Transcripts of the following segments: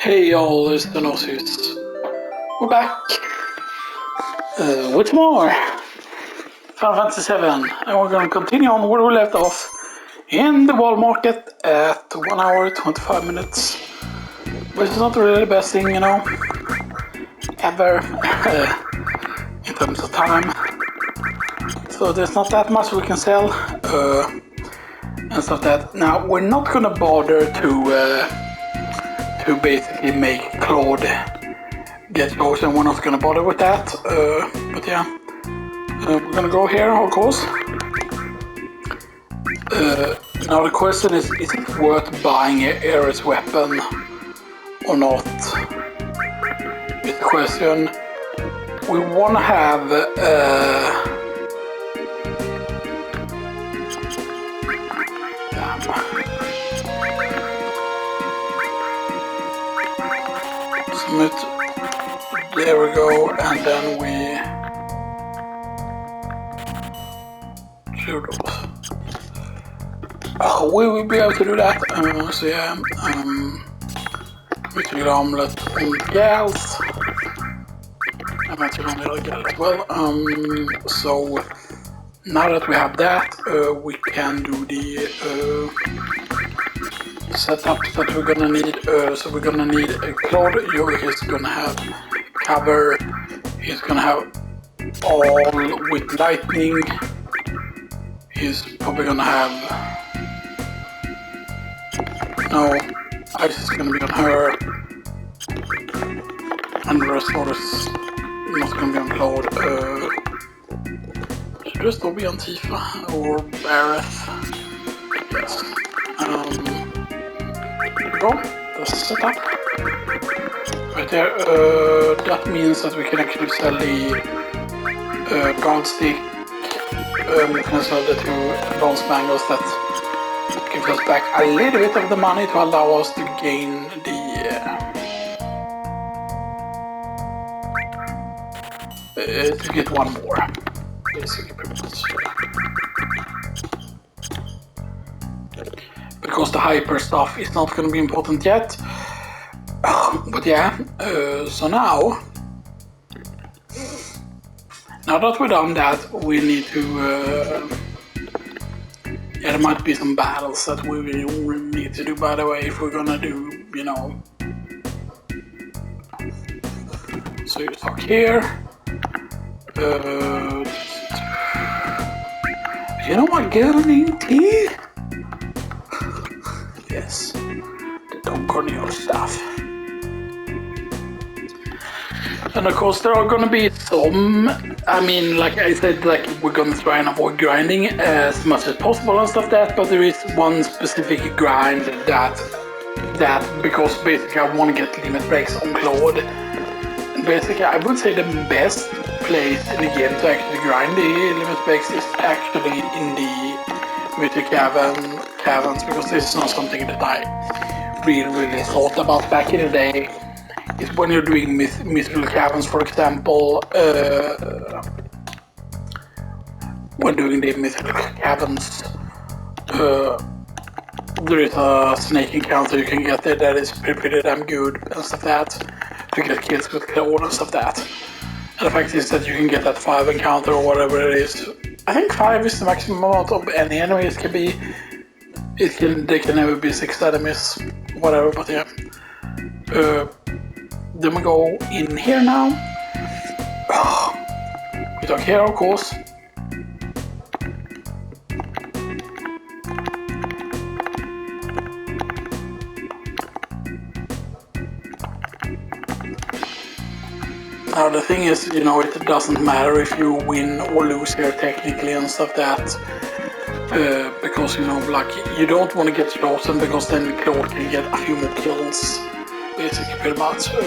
Hey y'all, it's Xenoxis. We're back with more Final Fantasy VII, and we're gonna continue on where we left off in the wall market at 1 hour 25 minutes. Which is not really the best thing, you know, ever in terms of time. So there's not that much we can sell and stuff that. Now we're not gonna bother to basically make Claude get chosen. We're not gonna bother with that. But yeah, we're gonna go here, of course. Now the question is it worth buying Ares weapon or not? It's the question. We wanna have submit. There we go, and then we shoot those. Oh, we will be able to do that. So yeah, mythical omelet and gals. I'm actually on the other gal as well. So now that we have that, we can do the setup that we're gonna need. So we're gonna need a Claude. He's gonna have cover. He's gonna have all with lightning. He's probably gonna have ice is gonna be on her, and the rest of is not gonna be on Claude. Should just all be on Tifa or Barrett. Yes. Here we go. The setup. Right there. That means that we can actually sell the gold stick. We can sell the 2 bronze bangles that gives us back a little bit of the money to allow us to gain the to get one more, basically, pretty much. Because the hyper stuff is not going to be important yet. But yeah, so now that we've done that, we need to yeah, there might be some battles that we really need to do, by the way, if we're gonna do, you know. So you talk here. You know what girl named T? Yes, the Don Corneo stuff. And of course there are gonna be some, I mean, like I said, like we're gonna try and avoid grinding as much as possible and stuff that, but there is one specific grind that because basically I want to get limit breaks on Claude. And basically I would say the best place in the game to actually grind the limit breaks is actually in the mythic caverns, because this is not something that I really thought about back in the day. Is when you're doing mythical caverns, for example, when doing the mythical caverns, there is a snake encounter you can get there that is pretty damn good and stuff that, to get kills with Claude and stuff that. And the fact is that you can get that 5 encounter or whatever it is. I think 5 is the maximum amount of any enemies can be. They can never be 6 enemies, whatever, but yeah. Then we go in here now. We talk here, of course. Now the thing is, you know, it doesn't matter if you win or lose here technically and stuff that. Because, you know, like, you don't want to get chosen because then Claude can get a few more kills. Basically, pretty much. So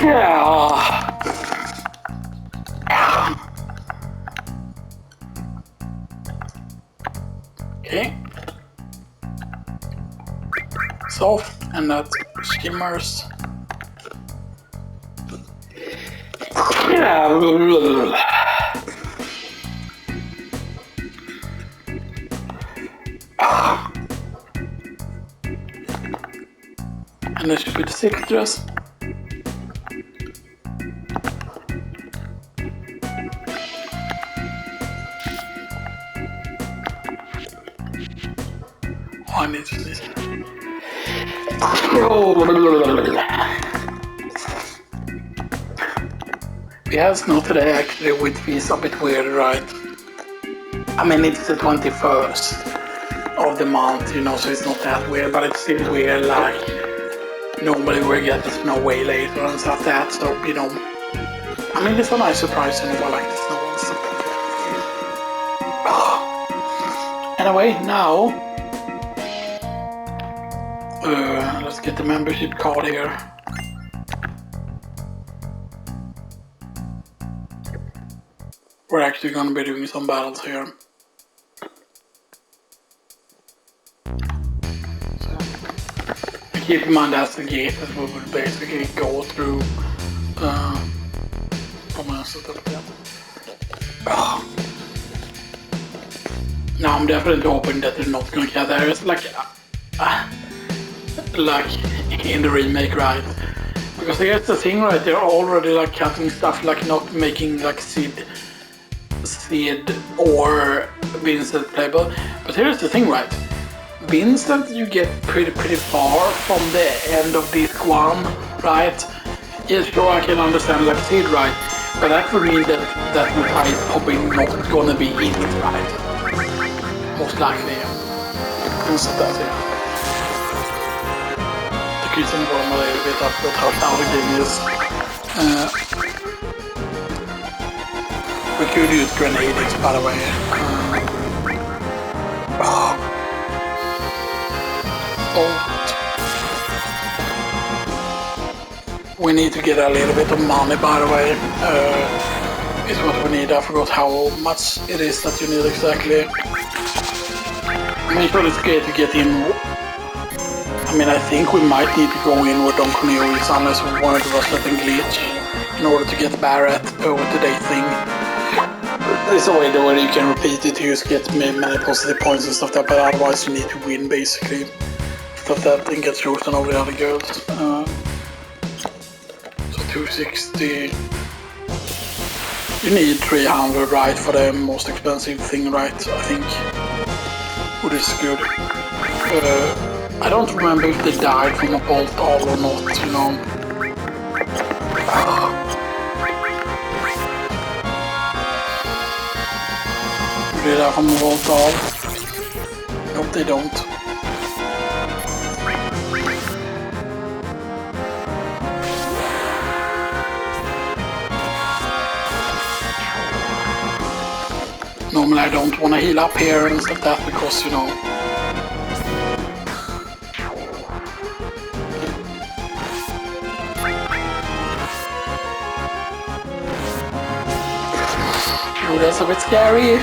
yeah. Okay. Soft, and that shimmers. Yeah. finish with citrus. Oh, I need to sneeze. We have snow today actually, which is a bit weird, right? I mean, it's the 21st of the month, you know, so it's not that weird, but it's still weird, like, normally we get the snow way later and stuff like that, so, you know, I mean, it's a nice surprise, and I like the snow and stuff like that. Anyway, now, let's get the membership card here. We're actually going to be doing some battles here. So, keep in mind that's the gate that we will basically go through. Now I'm definitely hoping that they're not going to get there. It's like in the remake, right? Because here's the thing, right? They're already like cutting stuff, like not making like Sid or Vincent playable. But here's the thing, right? Vincent, you get pretty far from the end of this one, right? Yes, sure, I can understand like Sid, right? But that would mean that Mutai is probably not gonna be in it, right? Most likely, yeah. And so that's it. The Christian Rome a little bit up with how the game is. We could use grenades, by the way. We need to get a little bit of money, by the way. Is what we need. I forgot how much it is that you need exactly. Make sure it's great to get in. I mean, I think we might need to go in with Don Cornelius unless we want to rush that and glitch in order to get Barrett with the day thing. There's a way where you can repeat it to just get many positive points and stuff like that, but otherwise you need to win basically. Stuff that and get chosen over the other girls. So 260. You need 300, right, for the most expensive thing, right? I think. Which is good. I don't remember if they died from a bolt all or not, you know. They die from a bolt all? Nope, they don't. Normally I don't want to heal up here and stuff like that because, you know. Oh, that's a bit scary.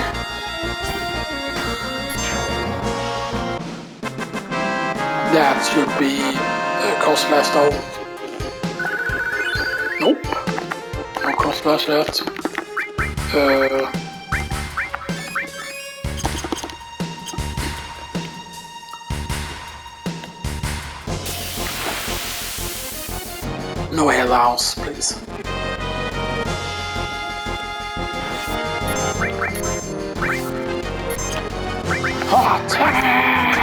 That should be cost less though. Nope. No cost less left. No allows, please. Attack!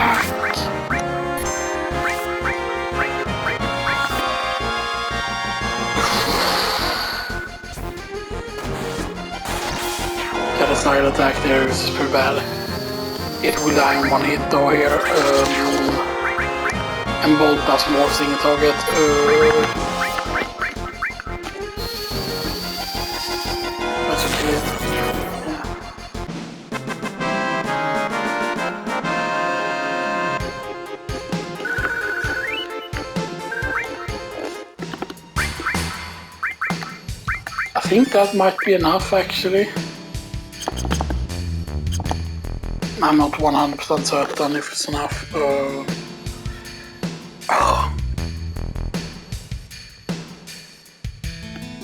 That side attack there is pretty bad. It will die in one hit though here. And Bolt does more single target. That's okay. Yeah. I think that might be enough actually. I'm not 100% certain if it's enough.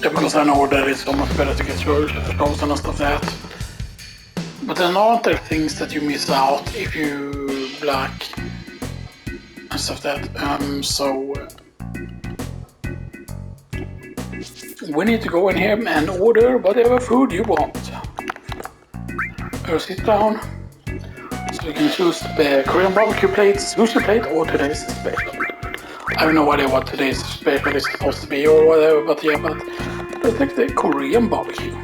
Yeah, because I know that it's so much better to get shows and stuff like that. But then aren't there things that you miss out if you black and stuff like that? So we need to go in here and order whatever food you want. Or sit down. So you can choose the Korean barbecue plate, sushi plate, or today's special. I have no idea what today's special is supposed to be or whatever, but yeah, but let's take the Korean barbecue.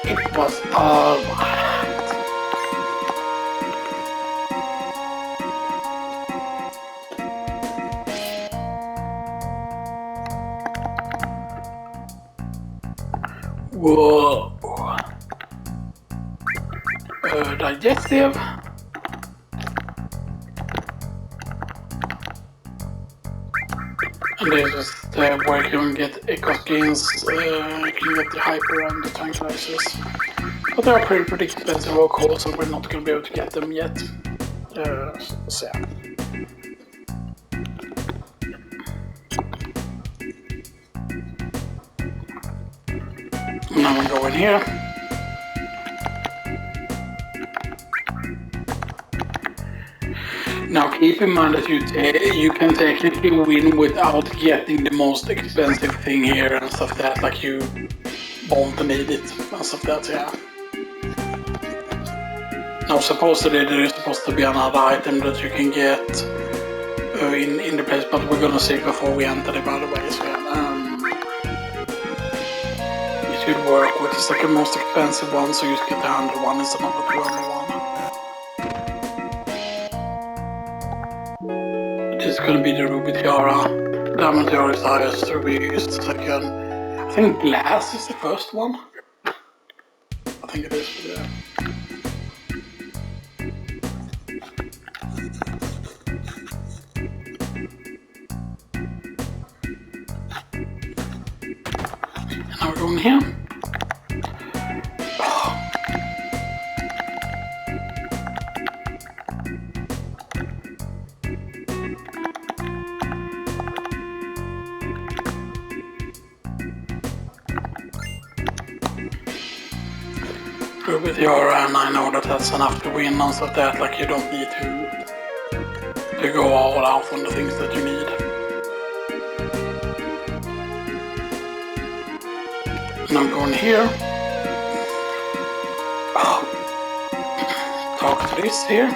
It was alright. Whoa. Digestive. And this is where you can get echo skins, you can get the hyper and the tranquilizers. But they are pretty expensive of course, so we're not going to be able to get them yet. So yeah. Now we go in here. Now keep in mind that you can technically win without getting the most expensive thing here and stuff that, like you won't need it and stuff that, yeah. Now supposedly there is supposed to be another item that you can get in the place, but we're gonna see before we enter the by the way, so yeah. It should work with the second most expensive one, so you get the 100 one instead of the 200 one. This is gonna be the Ruby Tiara. Diamond Tiara is the highest, Ruby is the second. I think Glass is the first one. I think it is, but yeah. And now we're going here. With your and I know that that's enough to win and stuff that, like you don't need to go all out on the things that you need. And I'm going here. Talk to this here.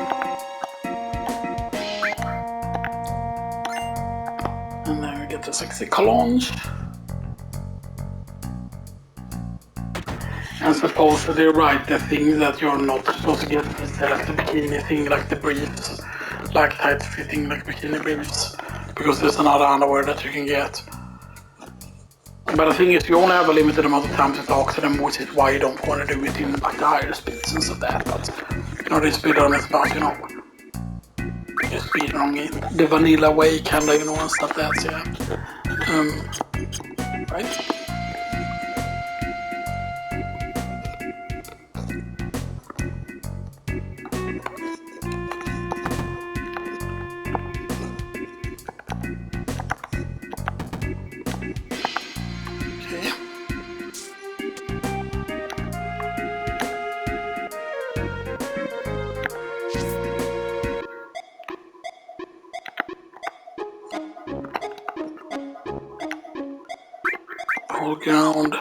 And then we get the sexy cologne. And supposedly right, the thing that you're not supposed to get is like the bikini thing, like the briefs, like tight fitting like bikini briefs, because there's another underwear that you can get. But the thing is, you only have a limited amount of time to talk to them, which is why you don't want to do it in like the higher speeds and stuff like that. But you know, this speedrun is about, you know, just speedrun it the vanilla way, kinda, you know, and stuff like that. Yeah. Right. Whole ground.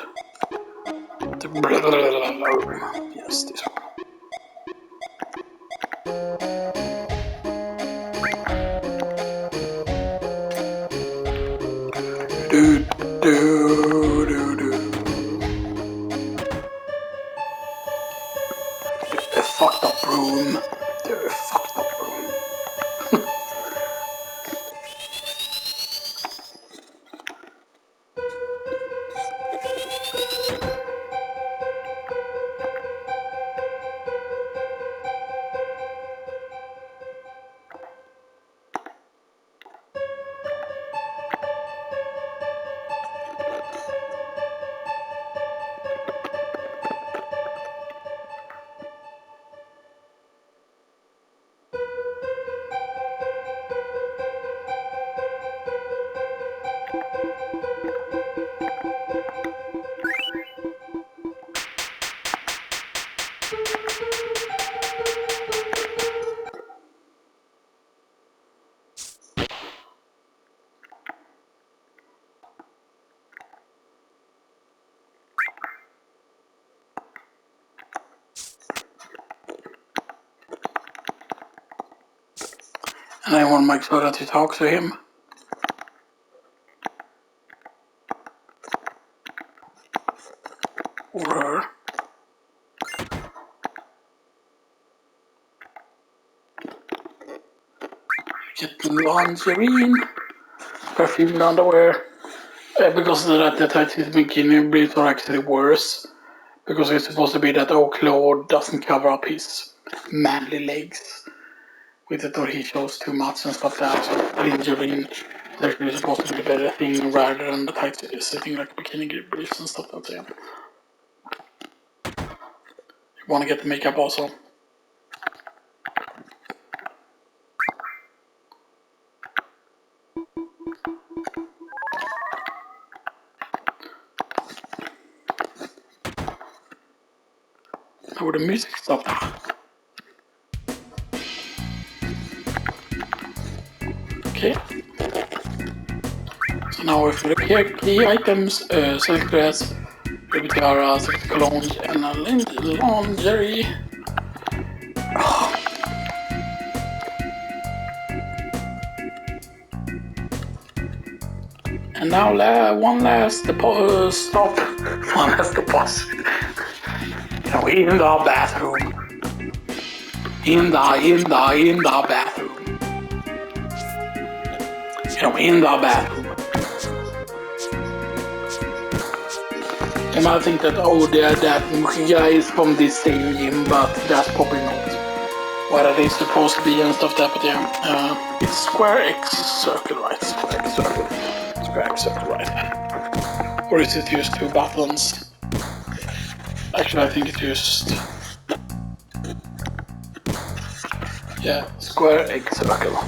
Yes, this one. Do do do do. A fucked up room. They're a fucked up room. And I want to make sure that you talk to him. Or her. Get lingerie, perfumed underwear. Because the tighties bikini briefs are actually worse. Because it's supposed to be that Claude doesn't cover up his manly legs with it, or he shows too much and stuff like that. So lingerie is actually supposed to be the better thing rather than the tights sitting like bikini briefs and stuff like that. You want to get the makeup also. Now the music stopped. Okay. So now if you look here, key items, select dress, baby tiara, select cologne, and a lingerie. And now one last stop. One last deposit. Now in the bathroom. In the bathroom. In the bathroom. You might think that, that guy is from this same gym, but that's probably not what it is supposed to be and stuff like that, but yeah. It's square X circle, right? Square X circle. Square X circle, right? Or is it just two buttons? Actually, I think it's just... yeah, square X circle.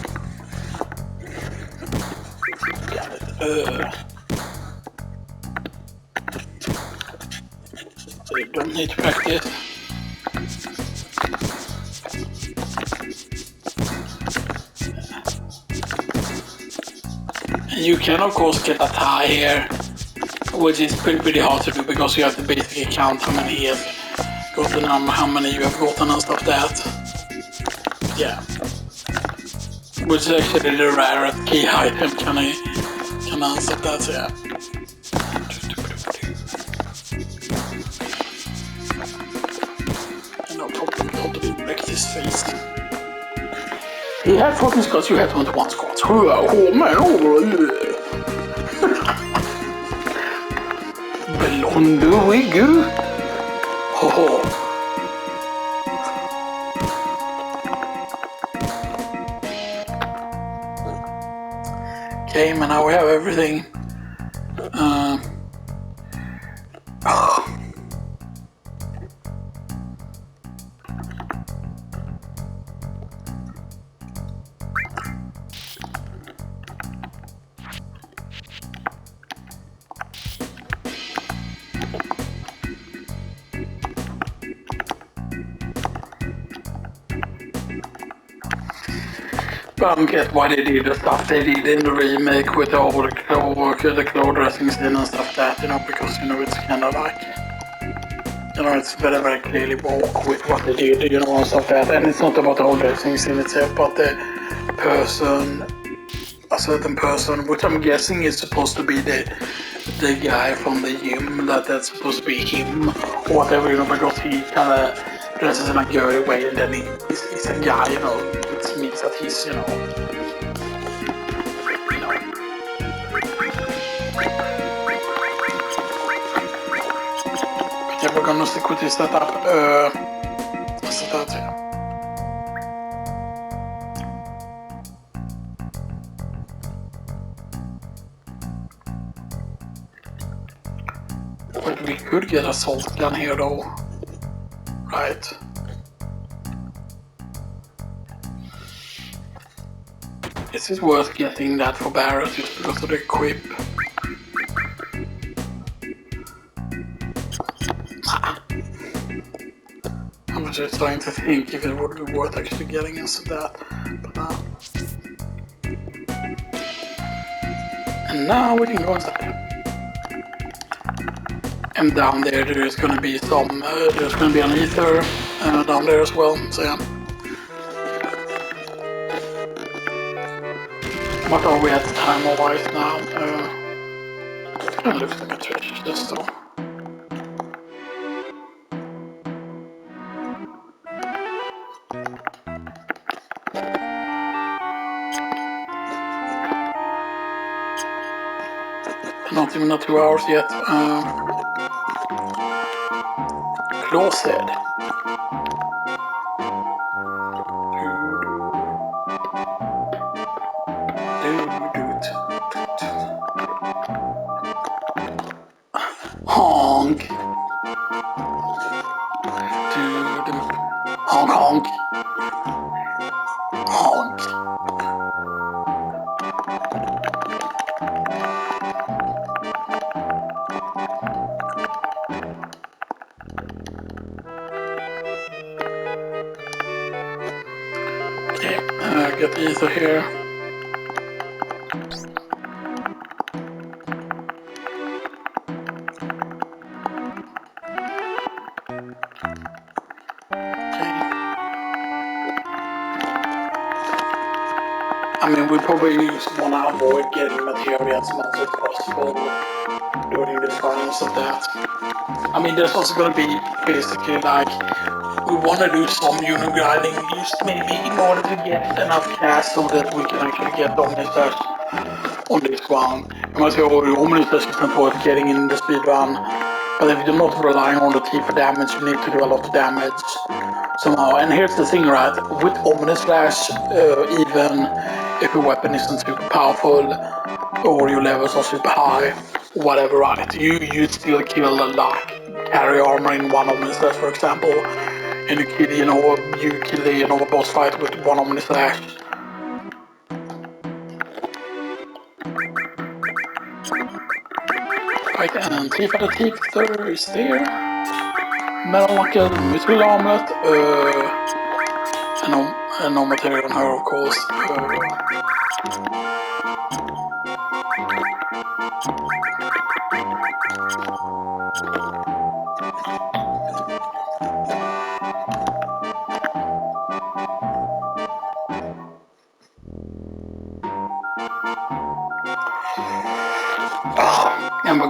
Got it. So you don't need to practice. And you can of course get a tie here, which is pretty hard to do because you have to basically count how many you have gotten and how many you have gotten and stuff like that. Yeah. Which is actually the rarest key item can answer that, so yeah. And no problem, totally wrecked his face. He had 14 squats, you had 21 squats. Oh man, Belondo we go. Oh. Okay, man, now we have everything. I don't get why they did the stuff they did in the remake with all the claw dressings in and stuff like that, because, it's kind of like, it's very clearly woke with what they did, and stuff like that. And it's not about the whole dressings in itself, but the person, a certain person, which I'm guessing is supposed to be the guy from the gym, that's supposed to be him, or whatever, because he kind of dresses in a girly way, and then he's a guy, which means that he's, But we're gonna stick with this setup, But we could get a salt gun here though, right? Is it worth getting that for Barrett just because of the equip? I'm just trying to think if it would be worth actually getting us that, but and now we can go inside. And down there is going to be some, there's going to be an ether down there as well, so yeah. What are we at time-wise now? It looks like a treasure chest though. Not even 2 hours yet. Claw said. Honk. Honk honk. Honk. Okay, get the ether here. I mean, we probably just want to avoid getting material as much as possible during the finals of that. I mean, there's also going to be basically like, we want to do some unit grinding just maybe in order to get enough cash so that we can actually get Omnistash on this one. You might say, oh, Omnistash isn't worth getting in the speedrun, but if you're not relying on the T for damage, you need to do a lot of damage somehow. And here's the thing, right? With Omnislash, even if your weapon isn't super powerful or your levels are super high, whatever, right? You still kill like carry armor in one Omnislash, for example, and you kill the boss fight with one Omnislash. Right, and Tifa the Teacher is there. Metal Knuckle, Mythril Armlet, and no material on her, of course. And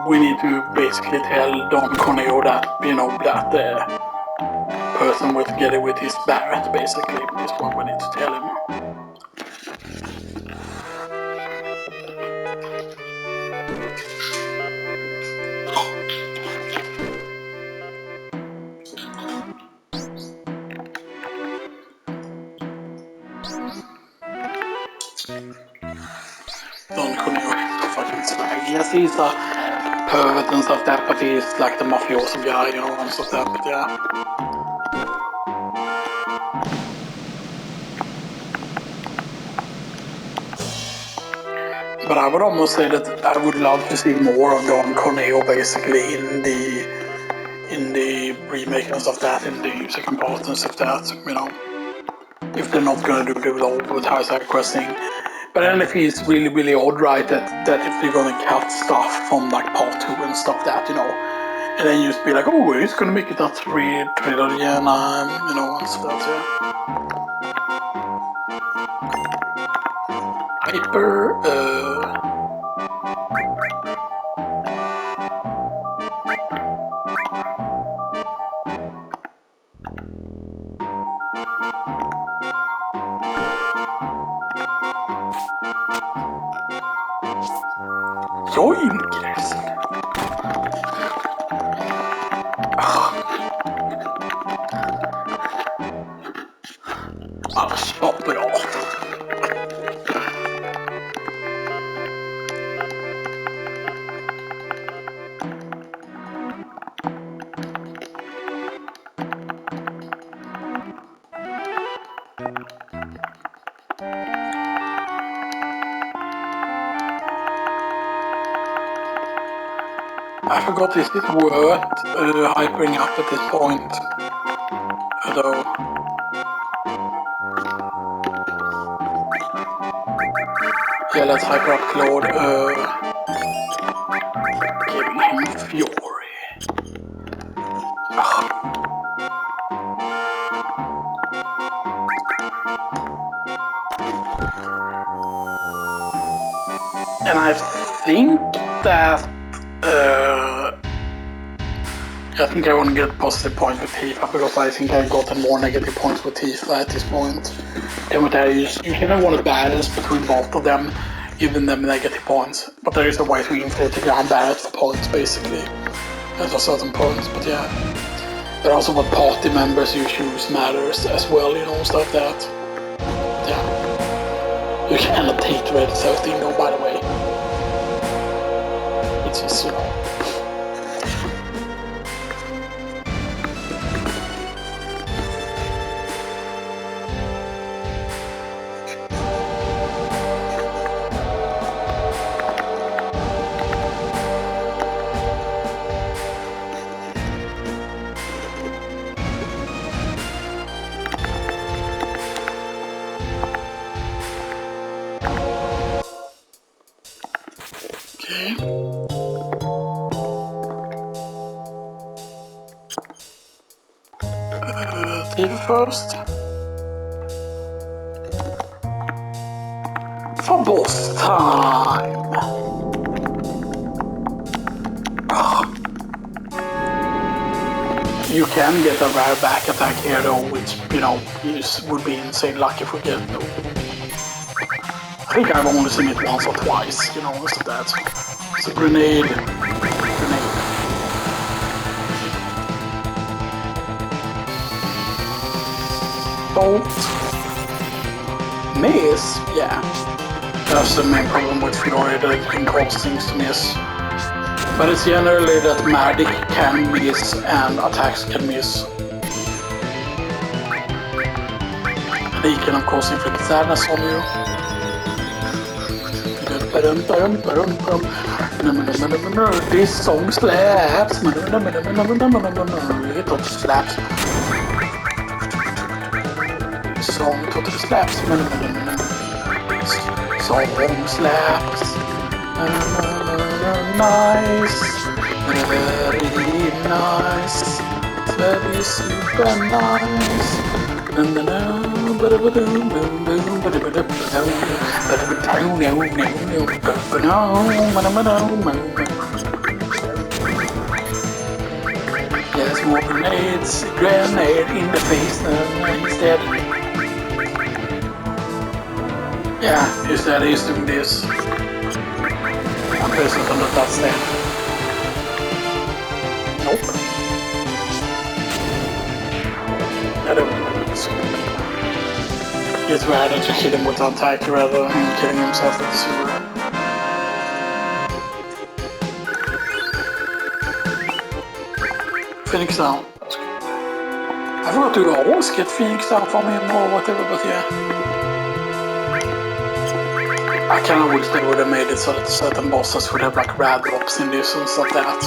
we need to basically tell Don Corneo that, that person we're together with is Barrett, basically, is what we need to tell him. Don Corneo is so fucking swag. Yes, he's a pervert and stuff that, but he's like the mafioso guy, and stuff that, but yeah. But I would almost say that I would love to see more of Don Corneo basically in the remake and stuff that, in the second part and stuff that, if they're not gonna do the whole high side questing. But then if he's really, really odd, right, that if they're gonna cut stuff from like part 2 and stuff that, and then just be like, oh, he's gonna make it a trilogy and and stuff, yeah. Paper, yoinkers. I'll chop it off. I forgot, is it worth hypering up at this point? Though. Yeah, let's hyper up Claude. Giving him fury. think that I think I want to get positive points with Tifa because I think I've gotten more negative points with Tifa at this point. And with that, you kind of want to balance between both of them, giving them negative points. But there is a way to inflate the ground balance for points, basically, at a certain point. But yeah, but also what party members you choose matters as well, you know, stuff that. Yeah, you cannot take the red 13 though, by the way. It's just, you know. First for boss time. You can get a rare back attack here though, which, you know, would be insane luck if we get though. I think I've only seen it once or twice, you know, so that's it's a grenade. Bolt. Miss? Yeah. That's the main problem with Fury, that it can cause things to miss. But it's generally that magic can miss and attacks can miss. And he can of course inflict sadness on you. This song slaps. It don't slaps. Song totally slaps. Song slaps. Nice. Very nice. Very super nice. Yes, more grenades. Grenade in the face instead. Yeah, instead he's doing this. I'm pretty certain that that's there. Nope. I don't know. It's rather to hit him with attack rather than killing himself with the super. Phoenix down. I forgot to always get Phoenix down from him or whatever, but yeah. I kind of wish they would have made it so that certain bosses would have like rad drops in this and stuff like that.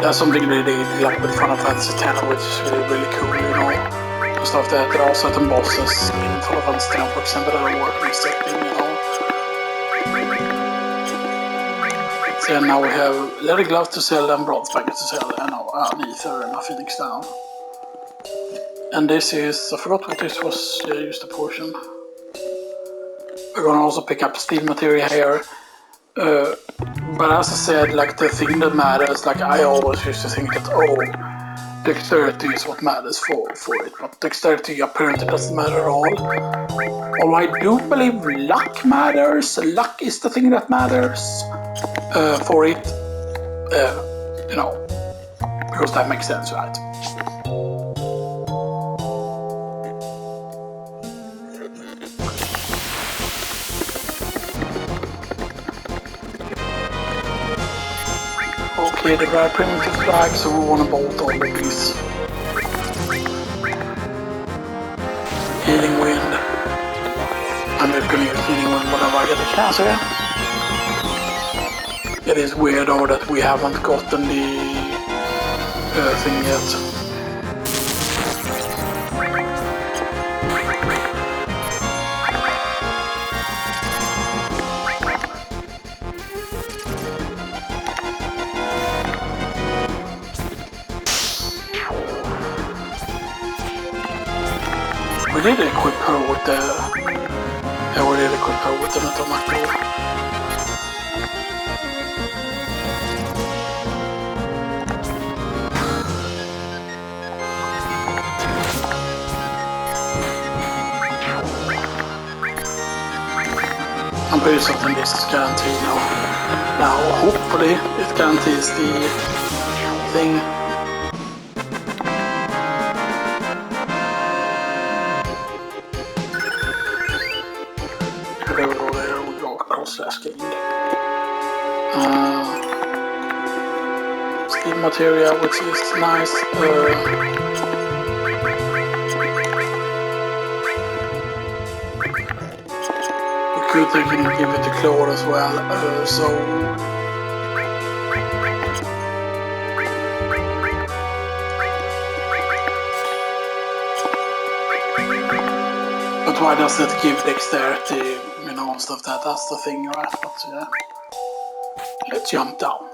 That's something they did like with Final Fantasy X, which is really cool, you know. And stuff that there are certain bosses in Final Fantasy X, for example, that are working setting, you know. So now we have Leather Gloves to sell and Bronze Packets to sell, and now Aether and a Phoenix down. And this is, I forgot what this was, I used a portion. We're gonna also pick up steel material here. But as I said, like the thing that matters, like I always used to think that, oh, dexterity is what matters for it, but dexterity apparently doesn't matter at all. Although I do believe luck matters. Luck is the thing that matters for it, you know, because that makes sense, right? Okay, the rare primitive flag, so we want to bolt all of these. Healing wind. I'm just gonna use healing wind whenever I get a chance here. It is weird though that we haven't gotten the thing yet. We did equip her with the... Yeah, we did equip her with the metal knuckle. pretty certain this is guaranteed now. Now, hopefully, it guarantees the thing. There we go, there we go, cross-slash gained. Steel material, which is nice. We could give it a claw as well, so... But why does it give dexterity, you know, and stuff that? That's the thing, right? But yeah. Let's jump down.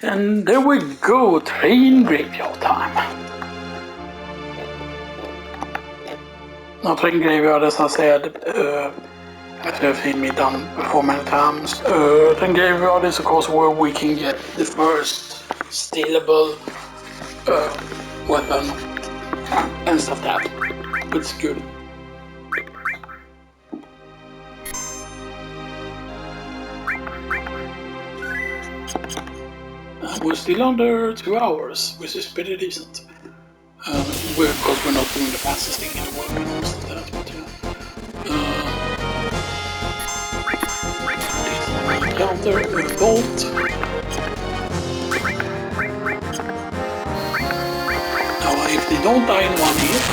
And there we go, train graveyard time. Now train graveyard, as I said, as you've seen me done before many times, train graveyard is of course where we can get the first stealable weapon and stuff that, which is good. We're still under 2 hours, which is pretty decent. Of course, we're not doing the fastest thing in the world and most of that, but yeah. Counter with bolt. Now, if they don't die in one hit,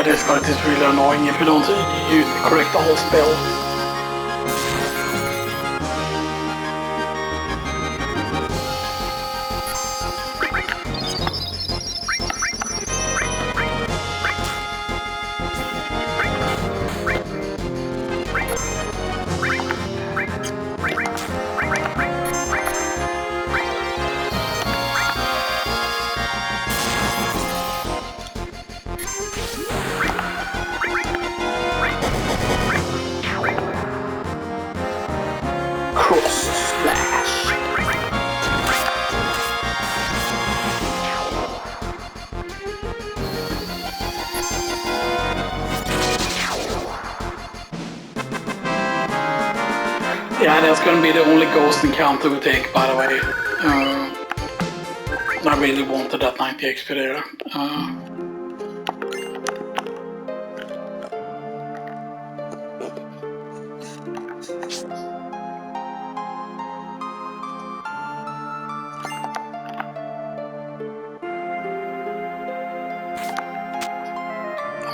this fight is really annoying if you don't use the correct all spell. Yeah, that's gonna be the only ghost encounter we take, by the way. I really wanted that 90 XP there. I'm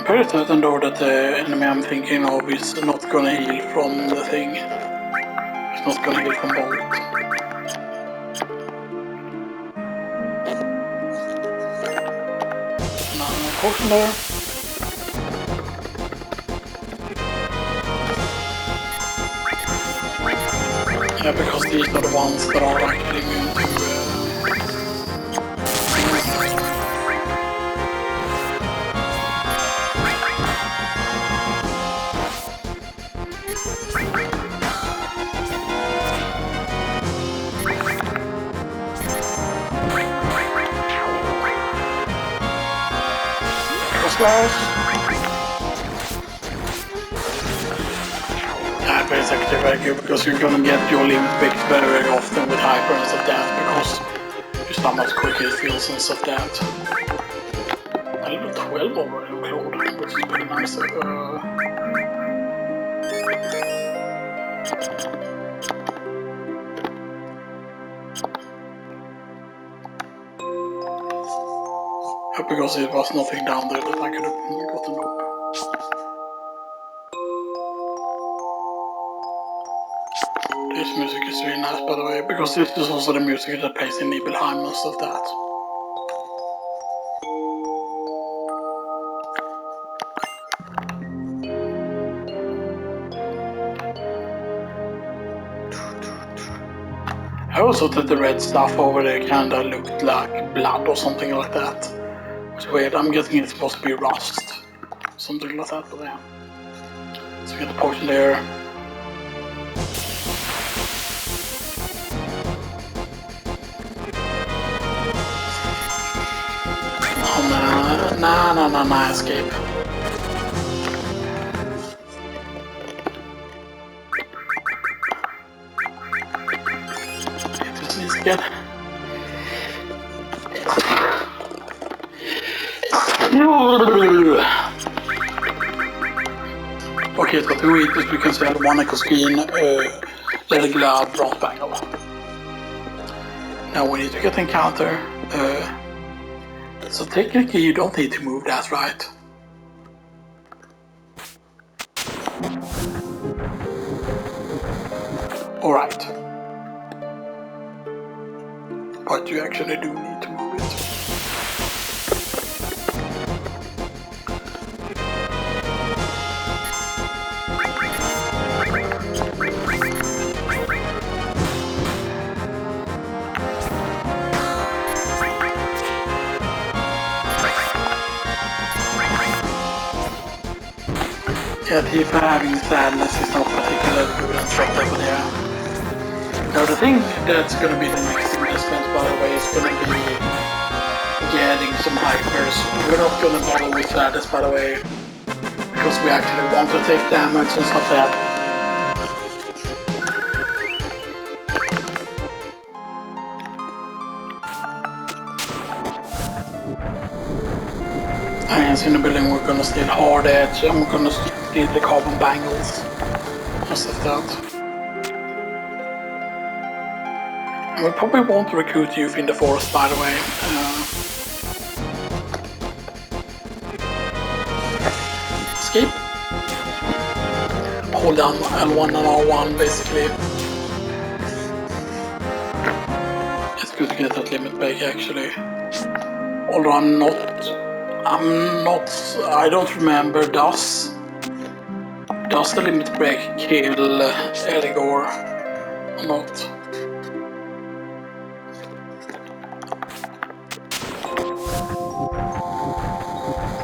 pretty certain though that the enemy I'm thinking of is not gonna heal from the thing. It's not gonna heal from bolt. Now, potion there. Yeah, because these are the ones that are actually immune to yeah, but it's actually very good because you're gonna get your limit picked very, very often with hyper and stuff that because just how much quicker it feels and stuff that. A level 12 already on Claude, which is pretty nice. Because it was nothing down there that I could have gotten up. This music is really nice, by the way, because this is also the music that plays in Nibelheim and stuff that. I also thought the red stuff over there kinda looked like blood or something like that. It's weird, I'm guessing it's supposed to be rust. Something like that, but yeah. So we get the potion there. Oh nah, escape. Again. Okay, so 2 items we can sell, 1 echo screen, regular bronze bangle. Now we need to get encounter. So technically you don't need to move that, right? Alright. But you actually do need to move it. Yeah, if having sadness is not particularly good and stuff like that. Now the thing that's gonna be the next investment, by the way, is gonna be getting some hypers. We're not gonna bother with sadness, by the way, because we actually want to take damage and stuff like that. And in the building we're gonna steal hard edge and we're gonna steal the carbon bangles and stuff like that. And we probably won't recruit youth in the forest, by the way. Escape. Hold down L1 and R1 basically. It's good to get that limit break actually. Although I don't remember, does the limit break kill Eligor or not?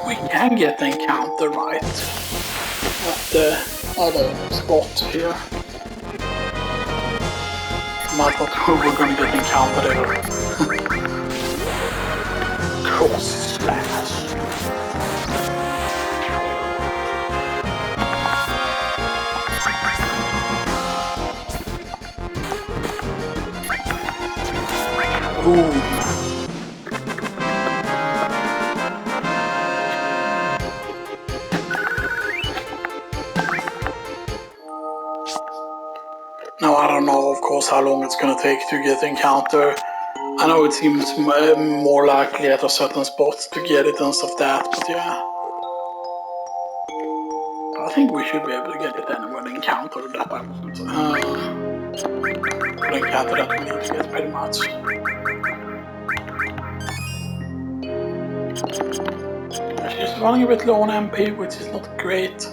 We can get the encounter right at the other spot here. I thought we were gonna get the encounter there. Cross slash. Boom. Now I don't know, of course, how long it's gonna take to get the encounter. I know it seems more likely at a certain spot to get it and stuff that, but yeah. I think we should be able to get it anyway, the encounter that I want. The encounter that we need to get pretty much. She's running a bit low on MP, which is not great.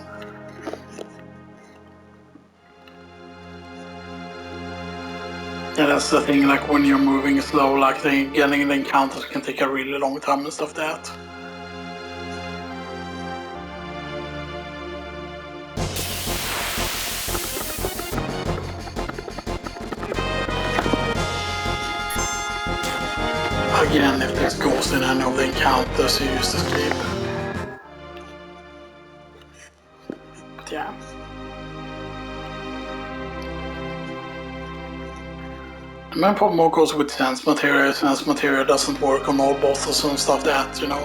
Yeah, that's the thing, like when you're moving slow, like getting the encounters can take a really long time and stuff like that. Again, if there's ghosts in any of the encounters, you use the escape. But yeah. The main problem of course with sense material doesn't work on all bosses and stuff that, you know.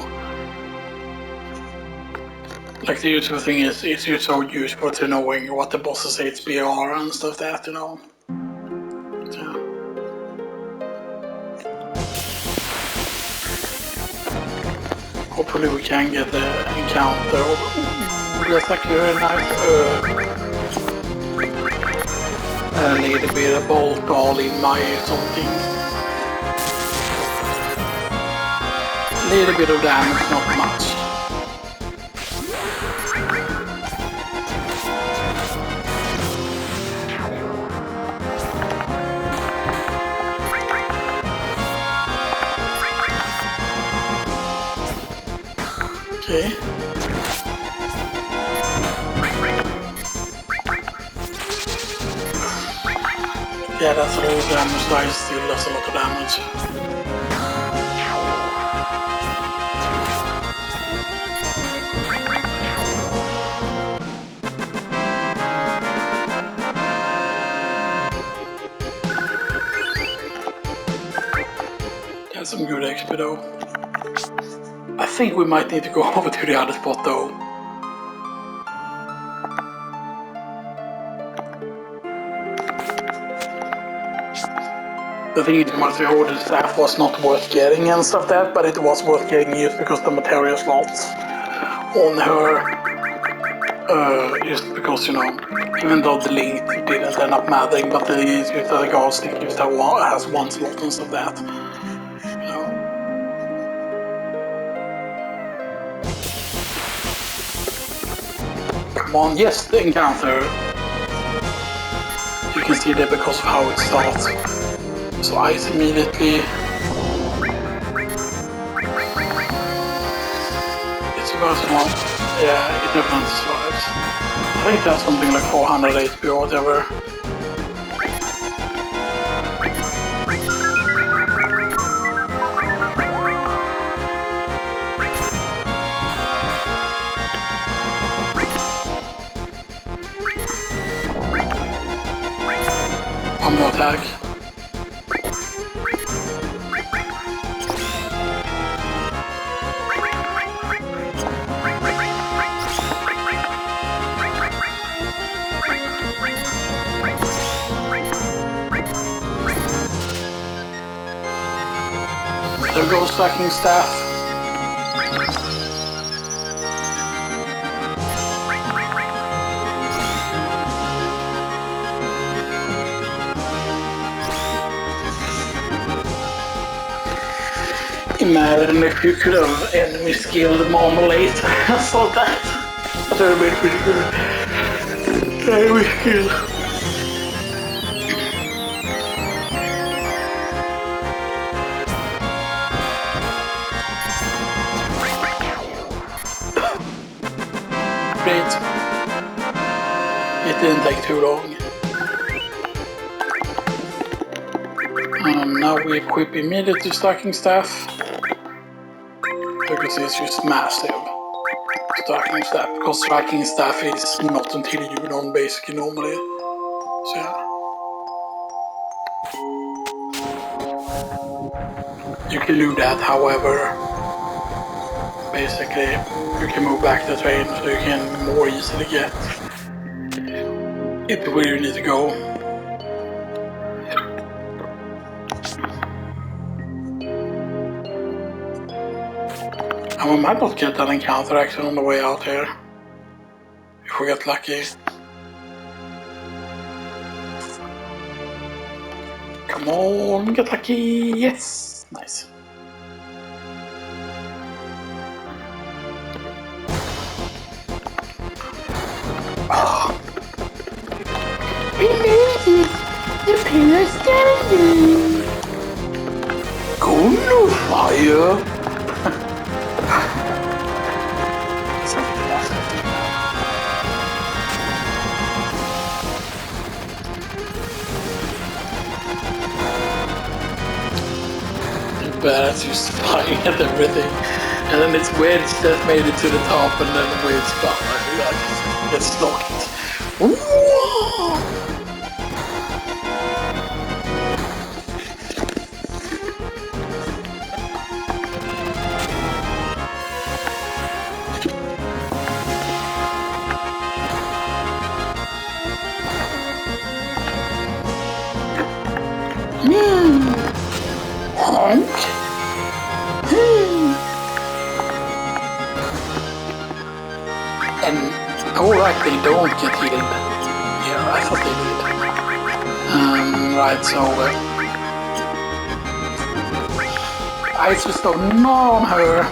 Like the usual thing is, it's so useful to knowing what the boss's HP are and stuff that, you know. Hopefully we can get the encounter. Ooh, that's actually very nice. A little bit of bolt all in my something. A little bit of damage, not much. Okay. Yeah, that's a lot of damage, but it still does a lot of damage. That's some good XP though. I think we might need to go over to the other spot though. The thing is, the order staff was not worth getting and stuff that, but it was worth getting used because the material slots on her, just because, you know, even though the link didn't end up mattering, but the guard stick just has one slot and stuff that. You know. Come on, yes, the encounter. You can see that because of how it starts. So ice immediately. It's personal. Yeah, it definitely survives. I think that's something like 400 HP or whatever. One more attack. There goes stacking staff. Imagine if you could have enemy skilled marmalade. I saw that. That would have been pretty good. Enemy skill. Great. It didn't take too long. Now we equip immediately stacking staff. Because it's just massive. Stacking staff, because stacking staff is not until you don't basically normally. So yeah. You can do that, however. Basically, you can move back the train so you can more easily get it where you need to go. And we might not get that encounter actually on the way out here. If we get lucky. Come on, get lucky! Yes! Nice. Oh. We made it! The pillar standing! Go no fire! But it's just flying at everything. And then it's Wedge that made it to the top, and then Wedge gets knocked. Honk. Oh right, they don't get healed. Yeah, I thought they did. Right, so... Ice Stone on her.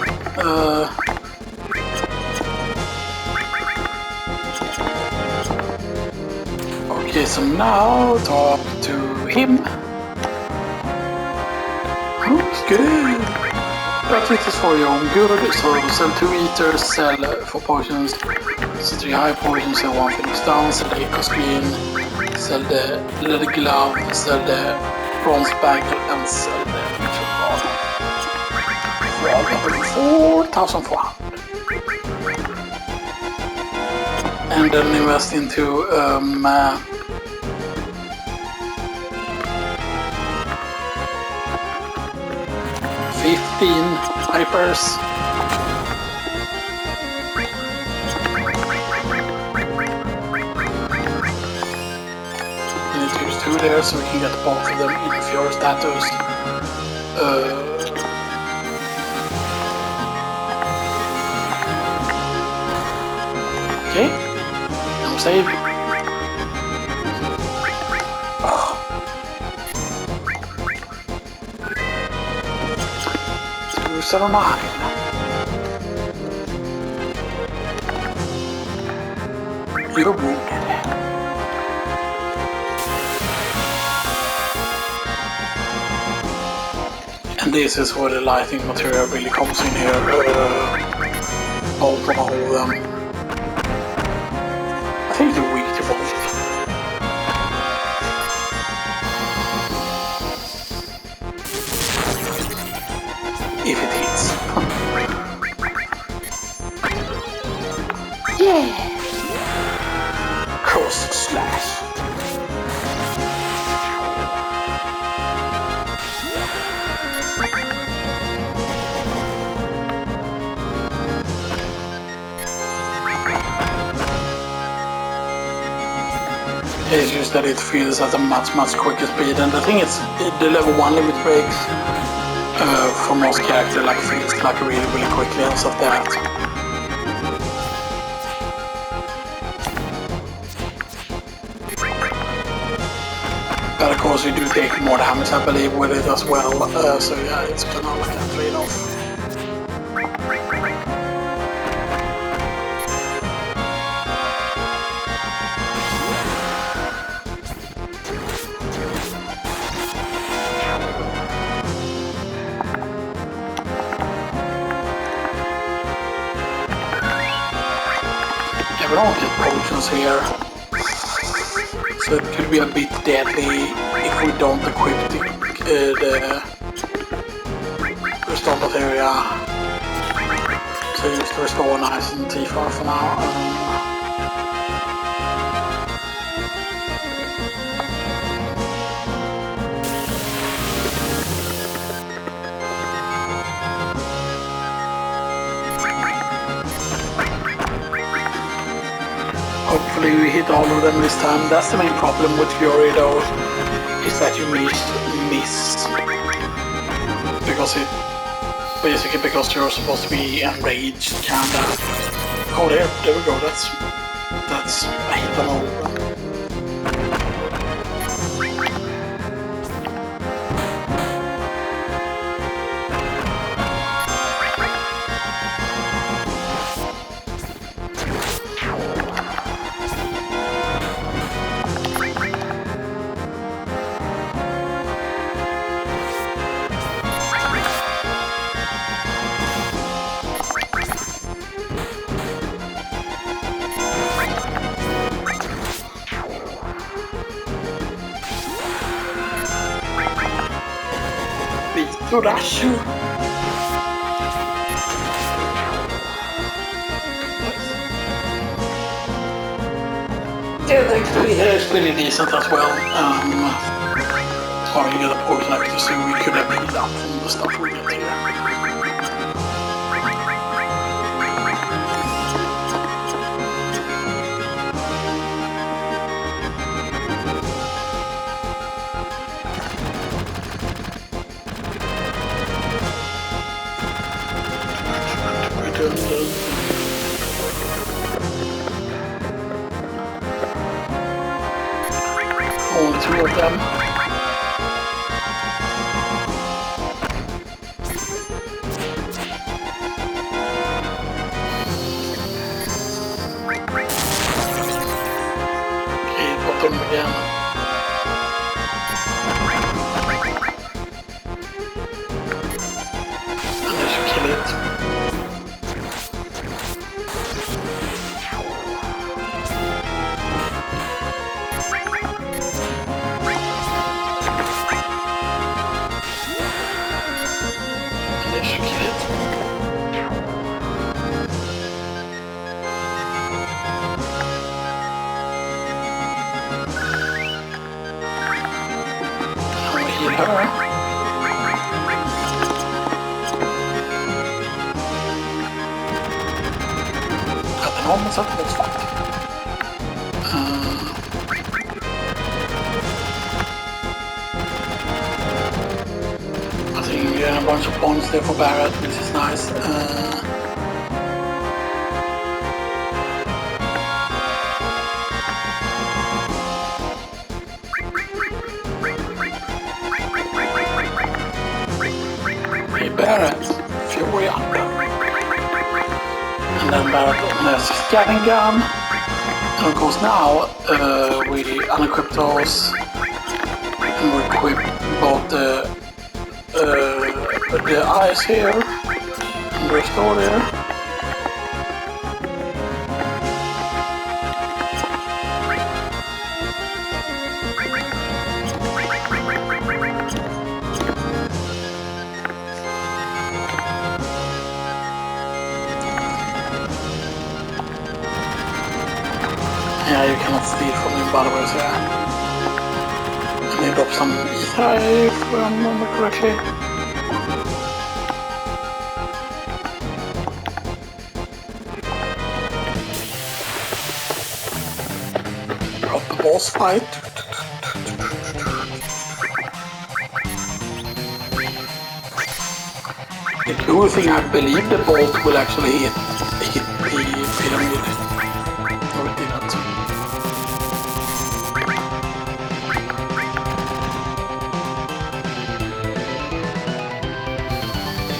Okay, so now talk to him. Who's good? Practice is for your own good, so sell 2 eaters, sell 4 potions, sell 3 high potions, sell 1 Phoenix down, sell the echo screen, sell the leather glove, sell the bronze bangle, and sell the ritual ball. 4,400. And then invest into 15 hypers. We need to use 2 there so we can get both of them in Fiora status. Okay, now save. Oh. 279. You're wounded. And this is where the lighting material really comes in here. Bolt on all of them. I think they're weak to bolt. If it hits. Yeah! Cross slash. It's just that it feels at a much quicker speed, and I think it's the level 1 limit breaks for most characters like feels like really quickly and stuff like that. But of course you do take more damage I believe with it as well, so yeah, it's kind of like a trade-off. We don't get potions here, so it could be a bit deadly if we don't equip the restore area. So just restore nice and T4 for now. Hopefully we hit all of them this time. That's the main problem with Fury though, is that you miss. Because it, basically because you're supposed to be enraged, kinda. Oh there we go, that's I hit them all. Rashu. Yeah, it's pretty decent as well. Sorry, you get a poison extra, so we could have picked up from the stuff we get here. two of them. Okay, bottom again. And I should kill it. Almost up this fight. I think you're getting a bunch of points there for Barrett, which is nice. Hey Barrett, fury up. And then Barrett has a scanning gun. And of course now we unequip those and we equip both the eyes here and restore there. Yeah, you cannot steal from him by the way, so yeah. And they drop some ether if I remember correctly. Drop the boss fight. The cool thing, I believe the bolt will actually hit the pyramid. No, it didn't.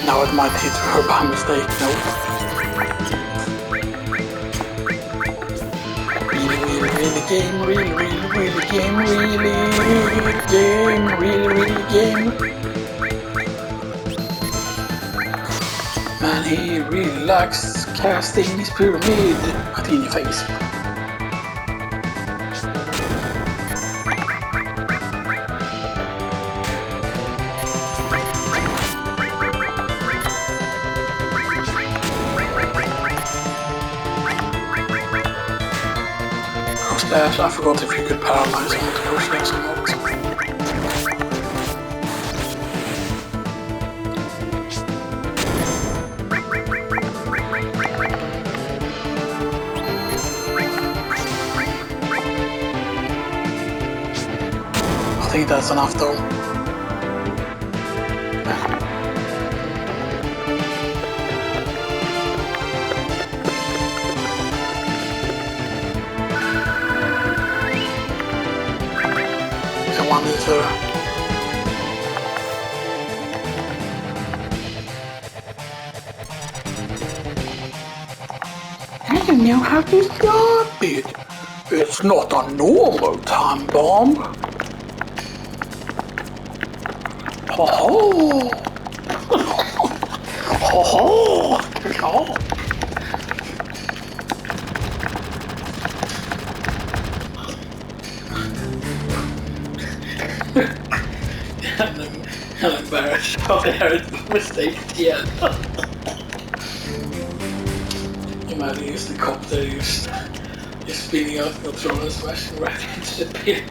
Now it might hit her by mistake, no. Really game, really game. Man, he really likes casting his pyramid right in your face. Crossbash, I forgot if you could paralyze him with the push legs or not. I think that's enough though. One ether. I don't know how to stop it. It's not a normal time bomb. Ho ho! Ho ho! Oh. I'm embarrassed. Oh, there is a mistake again. Imagine you use the copter, you're spinning out the controller and smashing right into the pin.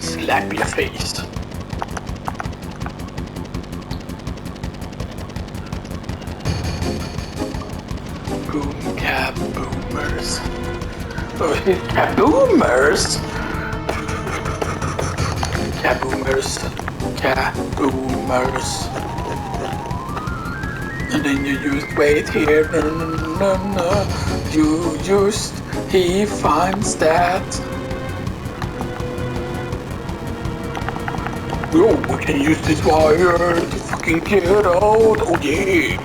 Slap your face. Boom, kaboomers. Oh, kaboomers? Kaboomers. Kaboomers. And then you just wait here, he finds that. Oh, we can use this wire to fucking get out, oh yeah.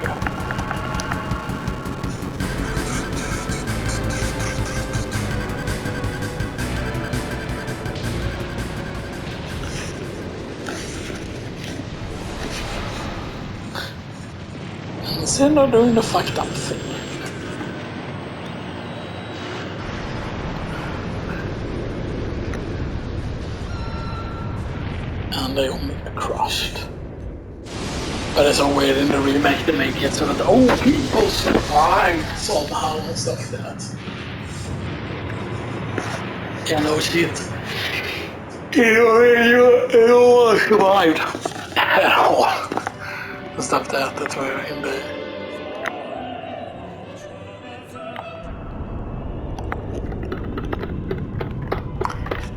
And then they're doing the fucked up thing. And they only get crushed. But it's so weird in the remake they make it so that people survive somehow and stuff like that. Yeah, no shit. You survived at all. And stuff that's where in the...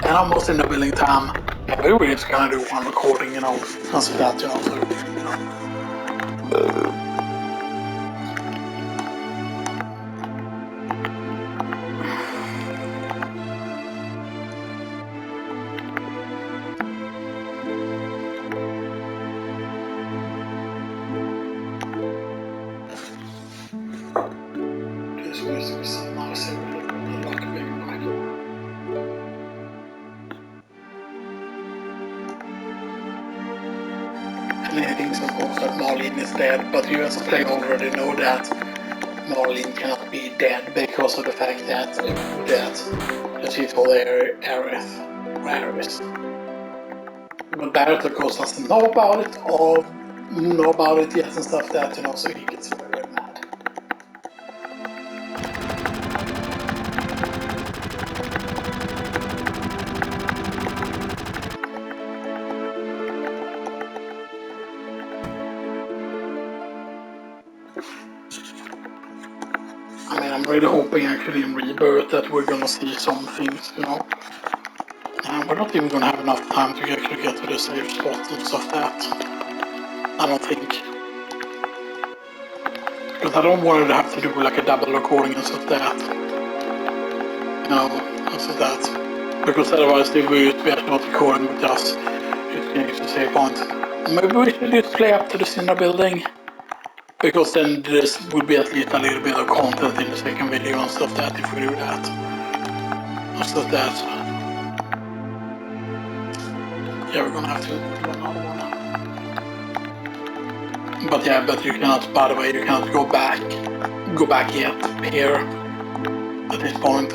And almost in the building time. We were just gonna do one recording, and stuff that, so. And I think of course that Marlene is dead, but you as a player already know that Marlene cannot be dead because of the fact that she's all Ares. But Barrett of course doesn't know about it or know about it yet and stuff that, so he gets very mad. I mean, I'm really hoping actually in Rebirth that we're gonna see some things, And we're not even gonna have enough time to actually get to the safe spot and stuff that. I don't think. Because I don't want to have to do like a double recording and stuff that. And stuff that. Because otherwise they will be not recording with us. Just can use the save point. Maybe we should just play up to the Cinder building. Because then this would be at least a little bit of content in the second video and stuff that if we do that. And stuff that. Yeah, we're gonna have to do another one. But yeah, but you cannot, by the way, you cannot go back yet here at this point.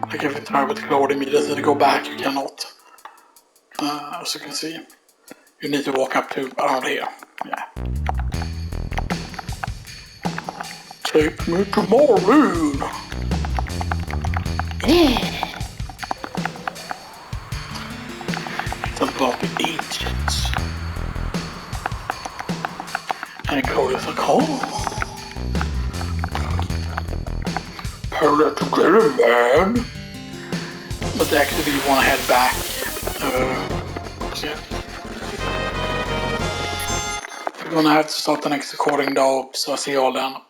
Like if it's with Claude immediately to go back, you cannot. As you can see, you need to walk up to around here. Yeah. Take me to Marlene. Yeah. It's about the ancients. And Claude is like, oh. Pull that together, man. But actually you want to head back. Yeah. We're gonna have to start the next recording though, so I'll see you all then.